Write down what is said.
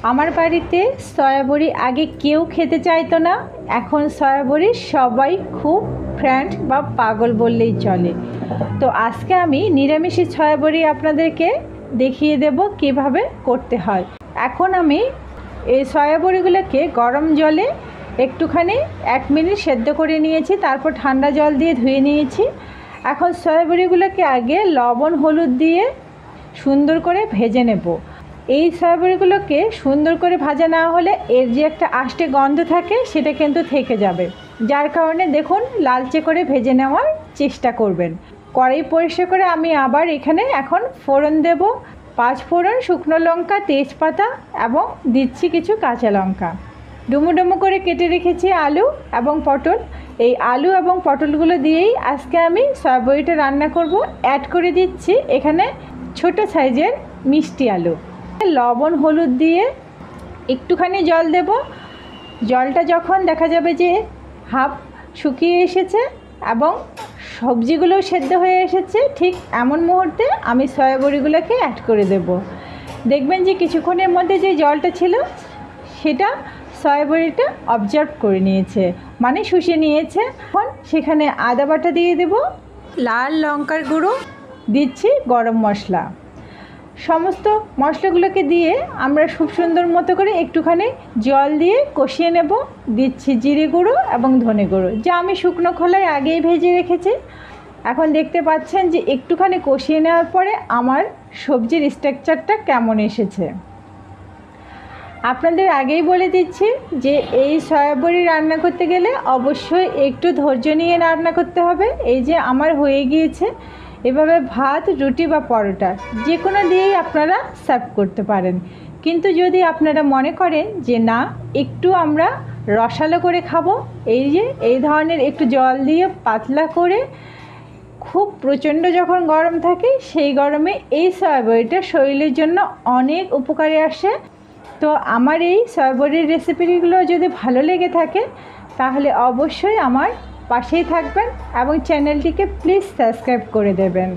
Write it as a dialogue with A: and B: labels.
A: আমার বাড়িতে সয়াবড়ি আগে কেউ খেতে চাইতো না, এখন সয়াবড়ি সবাই খুব ফ্রেন্ড বা পাগল বললেই চলে। তো আজকে আমি নিরামিষি সয়াবড়ি আপনাদেরকে দেখিয়ে দেব কিভাবে করতে হয়। এখন আমি এই সয়াবড়িগুলোকে গরম জলে একটুখানি 1 মিনিট সেদ্ধ করে নিয়েছি, তারপর ঠান্ডা জল দিয়ে ধুয়ে নিয়েছি। এখন সয়াবড়িগুলোকে আগে লবণ হলুদ দিয়ে সুন্দর করে ভেজে নেব। এই সয়াবড়িগুলোকে সুন্দর করে ভাজা না হলে এর যে একটা আষ্টে গন্ধ থাকে সেটা কিন্তু থেকে যাবে, যার কারণে দেখুন লালচে করে ভেজে নেওয়ার চেষ্টা করবেন। কড়াই পরিষ্কার করে আমি আবার এখানে এখন ফোড়ন দেব। 5 ফোড়ন, শুকনো লঙ্কা, তেজপাতা এবং দিচ্ছি কিছু কাঁচা লঙ্কা। ডুমো ডুমো করে কেটে রেখেছি আলু এবং পটল। এই আলু এবং পটলগুলো দিয়েই আজকে আমি সয়াবড়িটা রান্না করব। অ্যাড করে দিচ্ছি এখানে ছোট সাইজের মিষ্টি আলু। লবণ হলুদ দিয়ে একটুখানি জল দেব। জলটা যখন দেখা যাবে যে হাফ শুকিয়ে এসেছে এবং সবজিগুলোও সেদ্ধ হয়ে এসেছে, ঠিক এমন মুহূর্তে আমি সয়াবড়িগুলোকে অ্যাড করে দেব। দেখবেন যে কিছুক্ষণের মধ্যে যে জলটা ছিল সেটা সয়াবড়িটা অবজার্ভ করে নিয়েছে, মানে শুষে নিয়েছে। এখন সেখানে আদা বাটা দিয়ে দেব, লাল লঙ্কার গুঁড়ো দিচ্ছি, গরম মশলা, সমস্ত মশলাগুলোকে দিয়ে আমরা খুব সুন্দর মতো করে একটুখানি জল দিয়ে কষিয়ে নেব। দিচ্ছি জিরে গুঁড়ো এবং ধনে গুঁড়ো, যা আমি শুকনো খোলায় আগেই ভেজে রেখেছি। এখন দেখতে পাচ্ছেন যে একটুখানি কষিয়ে নেওয়ার পরে আমার সবজির স্ট্রাকচারটা কেমন এসেছে। আপনাদের আগেই বলে দিচ্ছি যে এই সয়াবড়ি রান্না করতে গেলে অবশ্যই একটু ধৈর্য নিয়ে রান্না করতে হবে। এই যে আমার হয়ে গিয়েছে। এভাবে ভাত, রুটি বা পরোটা যে কোনো দিয়েই আপনারা সার্ভ করতে পারেন। কিন্তু যদি আপনারা মনে করেন যে না, একটু আমরা রসালো করে খাবো, এই যে এই ধরনের একটু জল দিয়ে পাতলা করে, খুব প্রচণ্ড যখন গরম থাকে সেই গরমে এই সয়াবড়িটা শরীরের জন্য অনেক উপকারে আসে। তো আমার এই সয়াবড়ির রেসিপিগুলো যদি ভালো লেগে থাকে তাহলে অবশ্যই আমার পাশেই থাকবেন এবং চ্যানেলটিকে প্লিজ সাবস্ক্রাইব করে দেবেন।